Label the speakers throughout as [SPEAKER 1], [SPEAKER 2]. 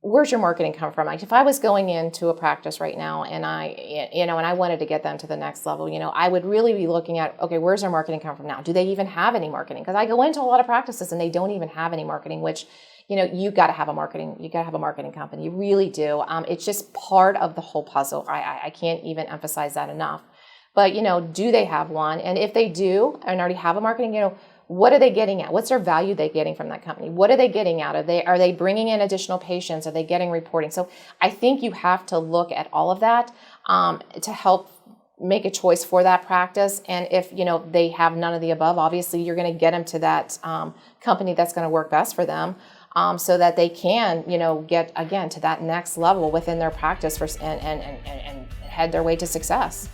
[SPEAKER 1] where's your marketing come from? Like if I was going into a practice right now and I wanted to get them to the next level, I would really be looking at, okay, where's their marketing come from now? Do they even have any marketing? Because I go into a lot of practices and they don't even have any marketing, which, you got to have a marketing company. You really do. It's just part of the whole puzzle. I can't even emphasize that enough. But, do they have one? And if they do and already have a marketing, what are they getting at? What's their value they're getting from that company? What are they getting out of it? Are they bringing in additional patients? Are they getting reporting? So I think you have to look at all of that to help make a choice for that practice. And if, they have none of the above, obviously you're going to get them to that company that's going to work best for them so that they can, get, again, to that next level within their practice and head their way to success.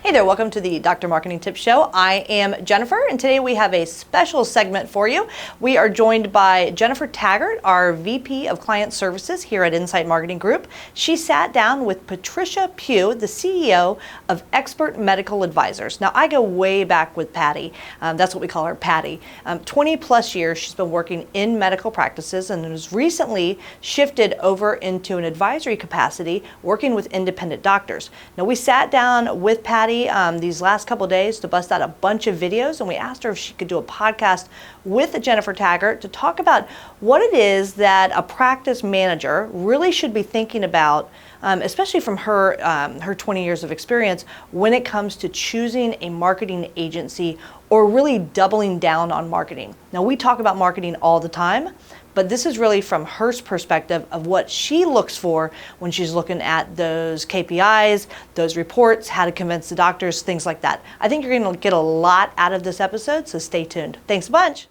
[SPEAKER 2] Hey there, welcome to the Dr. Marketing Tips Show. I am Jennifer, and today we have a special segment for you. We are joined by Jennifer Taggart, our VP of Client Services here at Insight Marketing Group. She sat down with Patty Pugh, the CEO of Expert Medical Advisors. Now, I go way back with Patty. That's what we call her, Patty. 20 plus years she's been working in medical practices and has recently shifted over into an advisory capacity working with independent doctors. Now, we sat down with Patty these last couple of days to bust out a bunch of videos, and we asked her if she could do a podcast with Jennifer Taggart to talk about what it is that a practice manager really should be thinking about, especially from her 20 years of experience when it comes to choosing a marketing agency or really doubling down on marketing. Now, we talk about marketing all the time, but this is really from her perspective of what she looks for when she's looking at those KPIs, those reports, how to convince the doctors, things like that. I think you're going to get a lot out of this episode, so stay tuned. Thanks a bunch.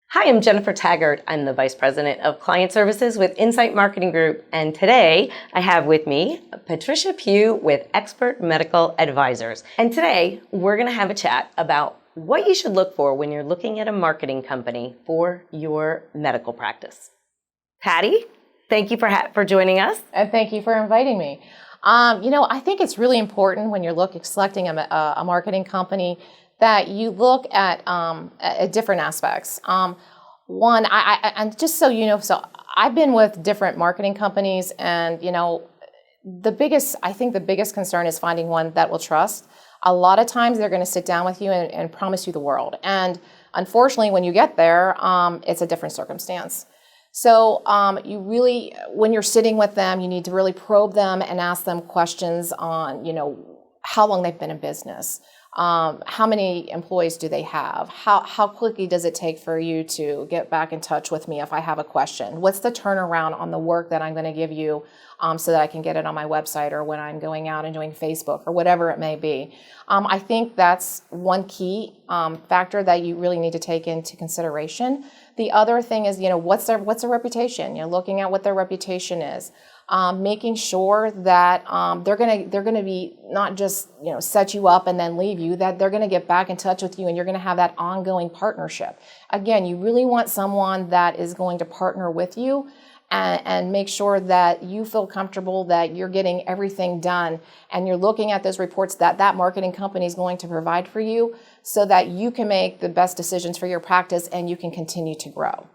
[SPEAKER 3] Hi, I'm Jennifer Taggart. I'm the Vice President of Client Services with Insight Marketing Group. And today I have with me Patty Pugh with Expert Medical Advisors. And today we're going to have a chat about what you should look for when you're looking at a marketing company for your medical practice. Patty, thank you for joining us.
[SPEAKER 1] And thank you for inviting me. I think it's really important when you're selecting a marketing company that you look at different aspects. One, and just so you know, so I've been with different marketing companies, and the biggest concern is finding one that will trust. A lot of times they're going to sit down with you and promise you the world. And unfortunately, when you get there, it's a different circumstance. So when you're sitting with them, you need to really probe them and ask them questions on, how long they've been in business. How many employees do they have? How quickly does it take for you to get back in touch with me if I have a question? What's the turnaround on the work that I'm going to give you so that I can get it on my website or when I'm going out and doing Facebook or whatever it may be? I think that's one key factor that you really need to take into consideration. The other thing is, what's their reputation? Looking at what their reputation is. Making sure that they're gonna be not just set you up and then leave you, that they're gonna get back in touch with you and you're gonna have that ongoing partnership. Again, you really want someone that is going to partner with you and make sure that you feel comfortable that you're getting everything done and you're looking at those reports that marketing company is going to provide for you so that you can make the best decisions for your practice and you can continue to grow.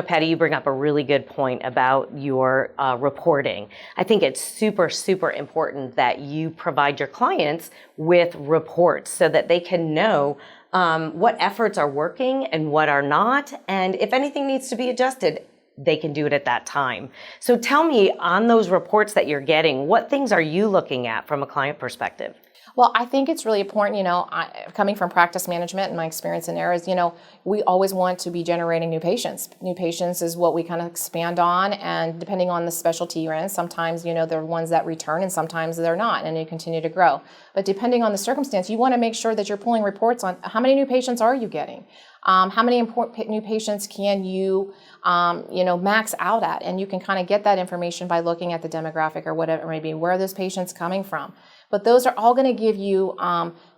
[SPEAKER 3] Patty, you bring up a really good point about your reporting. I think it's super, super important that you provide your clients with reports so that they can know what efforts are working and what are not. And if anything needs to be adjusted, they can do it at that time. So tell me, on those reports that you're getting, what things are you looking at from a client perspective?
[SPEAKER 1] Well, I think it's really important, coming from practice management and my experience in there is, we always want to be generating new patients. New patients is what we kind of expand on, and depending on the specialty you're in, sometimes, they're ones that return and sometimes they're not, and you continue to grow. But depending on the circumstance, you want to make sure that you're pulling reports on how many new patients are you getting? How many new patients can you, max out at? And you can kind of get that information by looking at the demographic or whatever it may be. Where are those patients coming from? But those are all going to give you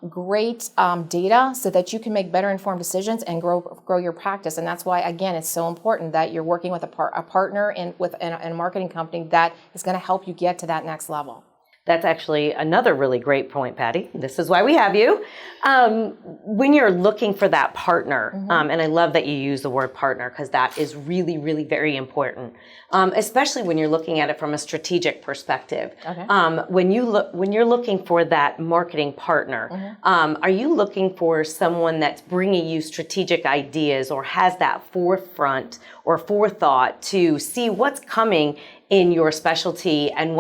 [SPEAKER 1] great data so that you can make better informed decisions and grow your practice. And that's why, again, it's so important that you're working with a partner and with a marketing company that is going to help you get to that next level.
[SPEAKER 3] That's actually another really great point, Patty. This is why we have you. When you're looking for that partner, and I love that you use the word partner because that is really, really very important, especially when you're looking at it from a strategic perspective.
[SPEAKER 1] Okay.
[SPEAKER 3] When you're looking for that marketing partner, are you looking for someone that's bringing you strategic ideas or has that forefront or forethought to see what's coming in your specialty and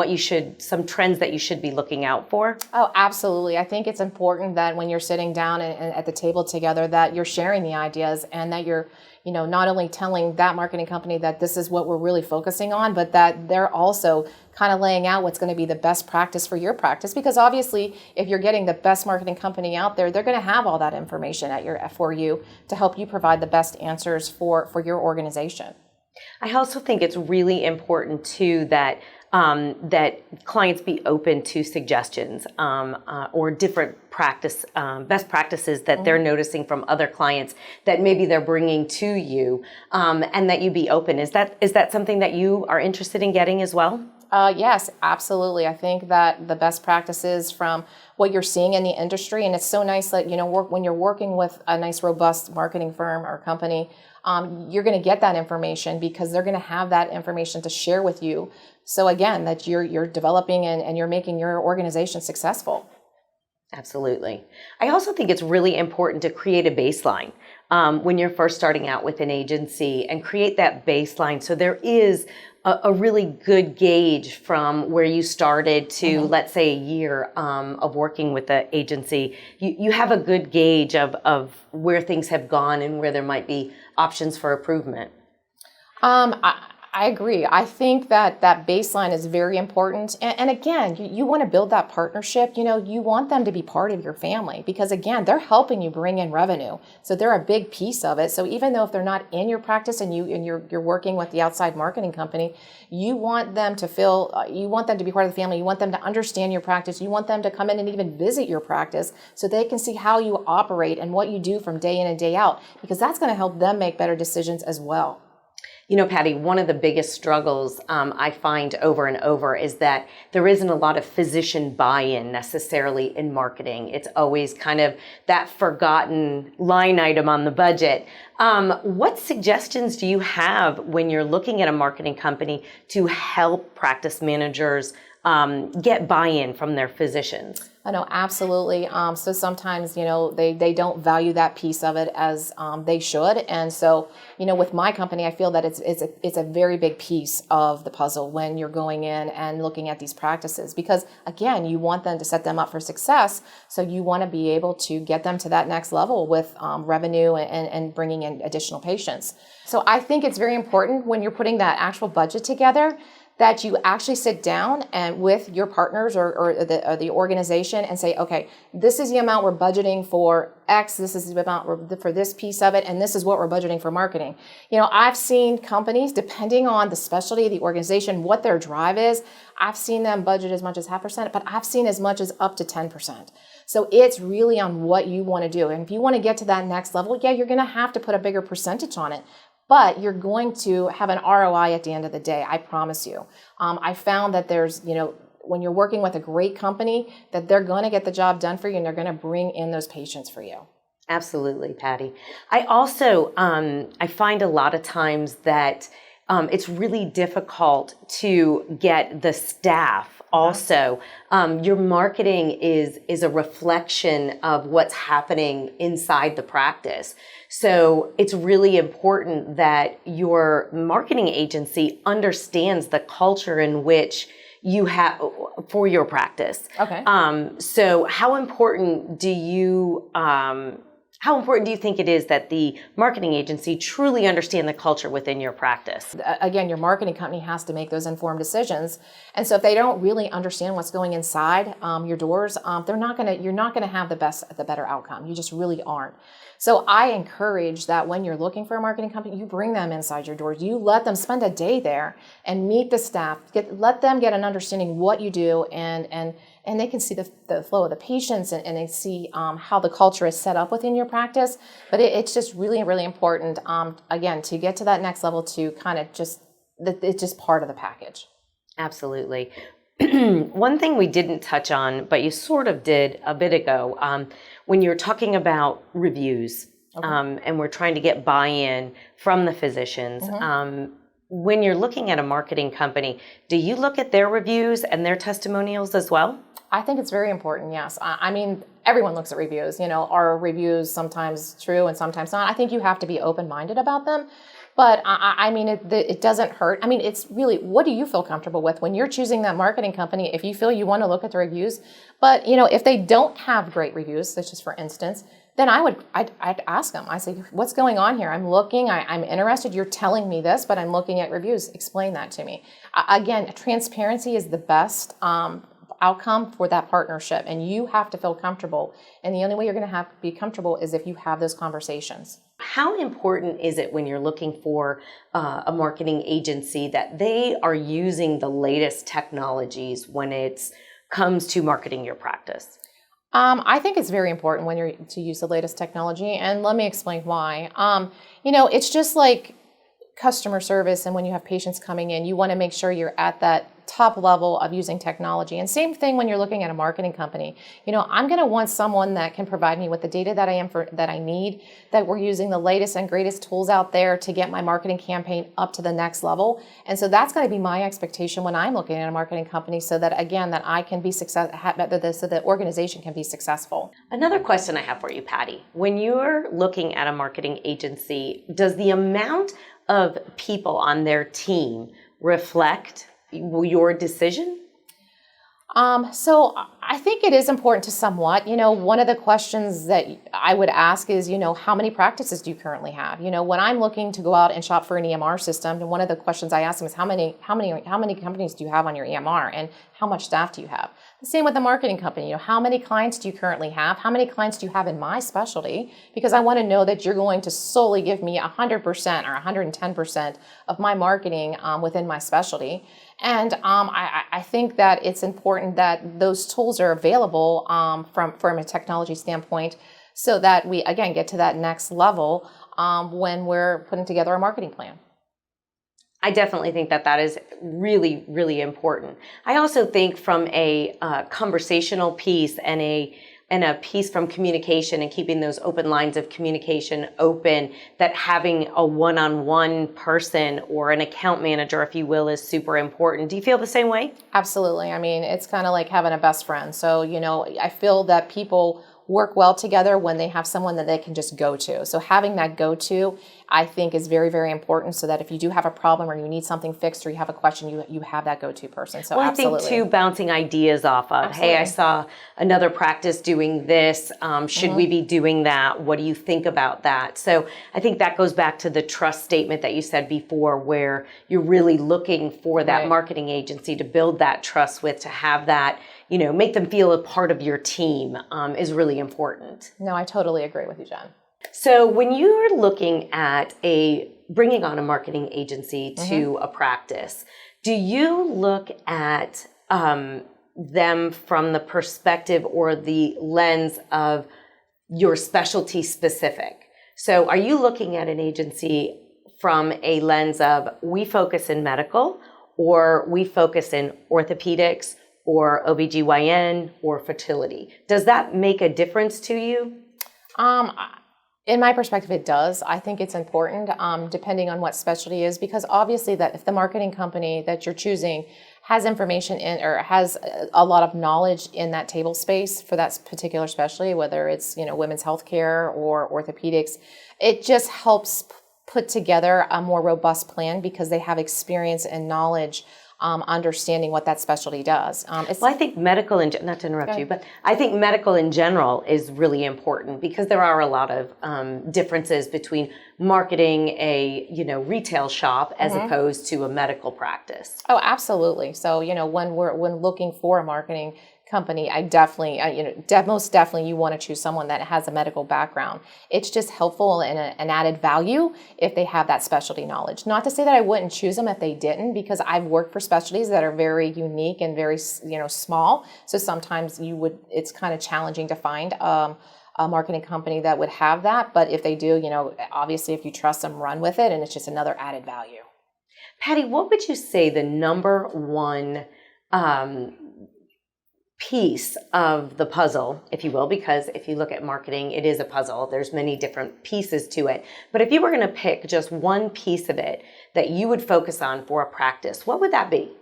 [SPEAKER 3] some trends that you should be looking out for?
[SPEAKER 1] Oh, absolutely. I think it's important that when you're sitting down and at the table together that you're sharing the ideas and that you're, not only telling that marketing company that this is what we're really focusing on, but that they're also kind of laying out what's going to be the best practice for your practice. Because obviously, if you're getting the best marketing company out there, they're going to have all that information for you to help you provide the best answers for your organization.
[SPEAKER 3] I also think it's really important too that clients be open to suggestions or different best practices that they're noticing from other clients that maybe they're bringing to you, and that you be open. Is that something that you are interested in getting as well?
[SPEAKER 1] Yes, absolutely. I think that the best practices from what you're seeing in the industry, and it's so nice that, when you're working with a nice, robust marketing firm or company, you're going to get that information because they're going to have that information to share with you. So again, that you're developing and you're making your organization successful.
[SPEAKER 3] Absolutely. I also think it's really important to create a baseline when you're first starting out with an agency and create that baseline so there is a really good gauge from where you started to, let's say, a year of working with the agency. You have a good gauge of where things have gone and where there might be options for improvement.
[SPEAKER 1] I agree. I think that baseline is very important. And again, you want to build that partnership. You want them to be part of your family because, again, they're helping you bring in revenue. So they're a big piece of it. So even though if they're not in your practice and you're working with the outside marketing company, you want them to you want them to be part of the family. You want them to understand your practice. You want them to come in and even visit your practice so they can see how you operate and what you do from day in and day out, because that's going to help them make better decisions as well.
[SPEAKER 3] Patty, one of the biggest struggles I find over and over is that there isn't a lot of physician buy-in necessarily in marketing. It's always kind of that forgotten line item on the budget. What suggestions do you have when you're looking at a marketing company to help practice managers get buy-in from their physicians?
[SPEAKER 1] I know, absolutely. So sometimes, they don't value that piece of it as they should. And so, with my company, I feel that it's a very big piece of the puzzle when you're going in and looking at these practices. Because again, you want them to set them up for success. So you want to be able to get them to that next level with revenue and bringing in additional patients. So I think it's very important when you're putting that actual budget together that you actually sit down and with your partners or the organization and say, okay, this is the amount we're budgeting for X, this is the amount for this piece of it, and this is what we're budgeting for marketing. I've seen companies, depending on the specialty of the organization, what their drive is, I've seen them budget as much as 0.5%, but I've seen as much as up to 10%. So it's really on what you want to do. And if you want to get to that next level, yeah, you're going to have to put a bigger percentage on it. But you're going to have an ROI at the end of the day, I promise you. I found that there's, when you're working with a great company, that they're going to get the job done for you and they're going to bring in those patients for you.
[SPEAKER 3] Absolutely, Patty. I also, I find a lot of times that it's really difficult to get the staff. Also, your marketing is a reflection of what's happening inside the practice. So it's really important that your marketing agency understands the culture in which you have for your practice.
[SPEAKER 1] Okay.
[SPEAKER 3] So how important do you think it is that the marketing agency truly understand the culture within your practice?
[SPEAKER 1] Again, your marketing company has to make those informed decisions. And so if they don't really understand what's going inside your doors, you're not gonna have the better outcome. You just really aren't. So I encourage that when you're looking for a marketing company, you bring them inside your doors. You let them spend a day there and meet the staff. Let them get an understanding what you do, and they can see the flow of the patients, and they see how the culture is set up within your practice. But it's just really, really important, again, to get to that next level, to kind of it's just part of the package.
[SPEAKER 3] Absolutely. One thing we didn't touch on, but you sort of did a bit ago, when you're talking about reviews, and we're trying to get buy-in from the physicians. When you're looking at a marketing company, do you look at their reviews and their testimonials as well?
[SPEAKER 1] I think it's very important, yes. I mean, everyone looks at reviews. Are reviews sometimes true and sometimes not? I think you have to be open-minded about them. But I mean, it doesn't hurt. I mean, it's really, what do you feel comfortable with when you're choosing that marketing company? If you feel you want to look at the reviews, but if they don't have great reviews, such as for instance, then I'd ask them. I say, what's going on here? I'm looking, I'm interested. You're telling me this, but I'm looking at reviews. Explain that to me. Again, transparency is the best outcome for that partnership, and you have to feel comfortable. And the only way you're going to have to be comfortable is if you have those conversations.
[SPEAKER 3] How important is it when you're looking for a marketing agency that they are using the latest technologies when it comes to marketing your practice?
[SPEAKER 1] I think it's very important when you're to use the latest technology, and let me explain why. It's just like customer service, and when you have patients coming in, you want to make sure you're at that top level of using technology. And same thing when you're looking at a marketing company. I'm going to want someone that can provide me with the data that I need, that we're using the latest and greatest tools out there to get my marketing campaign up to the next level. And so that's going to be my expectation when I'm looking at a marketing company, so that again, that I can be so the organization can be successful.
[SPEAKER 3] Another question I have for you, Patty. When you're looking at a marketing agency, does the amount of people on their team reflect your decision?
[SPEAKER 1] So I think it is important to somewhat. One of the questions that I would ask is, how many practices do you currently have? When I'm looking to go out and shop for an EMR system, and one of the questions I ask them is how many companies do you have on your EMR, and how much staff do you have? The same with the marketing company. How many clients do you currently have? How many clients do you have in my specialty? Because I want to know that you're going to solely give me 100% or 110% of my marketing within my specialty. And I think that it's important that those tools are available from a technology standpoint, so that we, again, get to that next level when we're putting together a marketing plan.
[SPEAKER 3] I definitely think that is really, really important. I also think from a conversational piece and a piece from communication and keeping those open lines of communication open, that having a one-on-one person or an account manager, if you will, is super important. Do you feel the same way?
[SPEAKER 1] Absolutely. I mean, it's kind of like having a best friend. So, I feel that people work well together when they have someone that they can just go to. So having that go-to, I think, is very, very important, so that if you do have a problem or you need something fixed or you have a question, you have that go-to person. So absolutely.
[SPEAKER 3] I think, too, bouncing ideas off of,
[SPEAKER 1] Absolutely.
[SPEAKER 3] Hey, I saw another practice doing this. Should we be doing that? What do you think about that? So I think that goes back to the trust statement that you said before, where you're really looking for that marketing agency to build that trust with, to have that, make them feel a part of your team is really important.
[SPEAKER 1] No, I totally agree with you, Jen.
[SPEAKER 3] So when you're looking at bringing on a marketing agency to a practice, do you look at them from the perspective or the lens of your specialty specific? So are you looking at an agency from a lens of, we focus in medical, or we focus in orthopedics, or OBGYN, or fertility? Does that make a difference to you?
[SPEAKER 1] In my perspective, it does. I think it's important, depending on what specialty is, because obviously that if the marketing company that you're choosing has information in, or has a lot of knowledge in that table space for that particular specialty, whether it's women's healthcare or orthopedics, it just helps put together a more robust plan, because they have experience and knowledge understanding what that specialty does.
[SPEAKER 3] I think medical, not to interrupt you, but I think medical in general is really important, because there are a lot of differences between marketing a retail shop as opposed to a medical practice.
[SPEAKER 1] Oh, absolutely. So when looking for a marketing company, I definitely, most definitely you want to choose someone that has a medical background. It's just helpful and an added value if they have that specialty knowledge. Not to say that I wouldn't choose them if they didn't, because I've worked for specialties that are very unique and very, small. So sometimes it's kind of challenging to find a marketing company that would have that. But if they do, obviously if you trust them, run with it, and it's just another added value.
[SPEAKER 3] Patty, what would you say the number one piece of the puzzle, if you will, because if you look at marketing, it is a puzzle. There's many different pieces to it. But if you were going to pick just one piece of it that you would focus on for a practice, what would that be?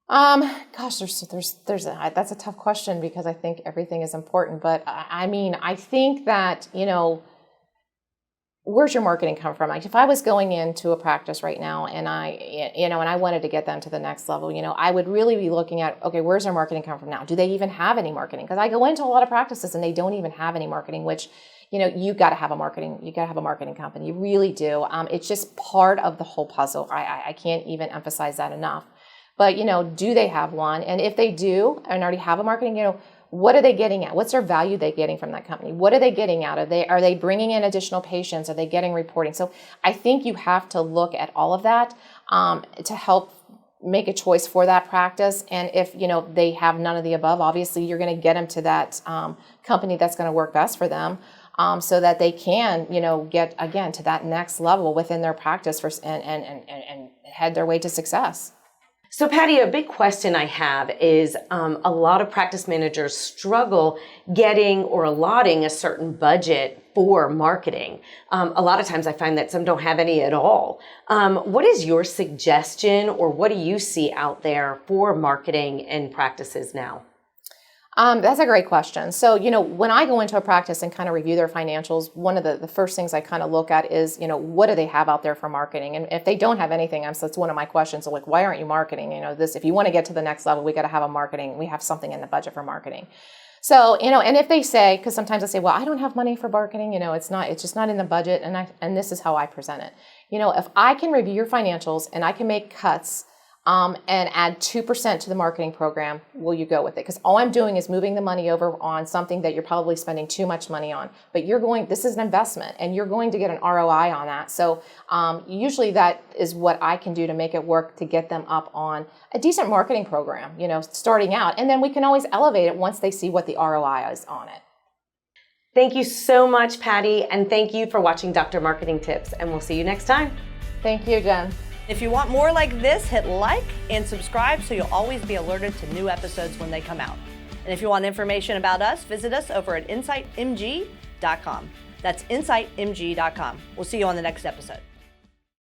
[SPEAKER 1] Gosh, that's a tough question because I think everything is important. But I think that, where's your marketing come from? Like if I was going into a practice right now and I wanted to get them to the next level, I would really be looking at, okay, where's their marketing come from now? Do they even have any marketing? Because I go into a lot of practices and they don't even have any marketing, which, you got to have a marketing company. You really do. It's just part of the whole puzzle. I can't even emphasize that enough. But, do they have one? And if they do and already have a marketing, what are they getting at? What's their value they getting from that company? What are they getting out of it? Are they bringing in additional patients? Are they getting reporting? So I think you have to look at all of that to help make a choice for that practice. And if, they have none of the above, obviously you're going to get them to that company that's going to work best for them so that they can, get, again, to that next level within their practice and head their way to success.
[SPEAKER 3] So Patty, a big question I have is a lot of practice managers struggle getting or allotting a certain budget for marketing. A lot of times I find that some don't have any at all. What is your suggestion or what do you see out there for marketing in practices now?
[SPEAKER 1] That's a great question. So, when I go into a practice and kind of review their financials, one of the first things I kind of look at is, what do they have out there for marketing? And if they don't have anything, that's one of my questions. So like, why aren't you marketing? If you want to get to the next level, we got to have a marketing. We have something in the budget for marketing. So, and if they say, because sometimes I say, well, I don't have money for marketing, it's just not in the budget. And this is how I present it. If I can review your financials and I can make cuts and add 2% to the marketing program, will you go with it? Because all I'm doing is moving the money over on something that you're probably spending too much money on. But this is an investment and you're going to get an ROI on that. So usually that is what I can do to make it work to get them up on a decent marketing program, starting out. And then we can always elevate it once they see what the ROI is on it.
[SPEAKER 3] Thank you so much, Patty. And thank you for watching Dr. Marketing Tips. And we'll see you next time.
[SPEAKER 1] Thank you, Jen.
[SPEAKER 2] If you want more like this, hit like and subscribe so you'll always be alerted to new episodes when they come out. And if you want information about us, visit us over at insightmg.com. That's insightmg.com. We'll see you on the next episode.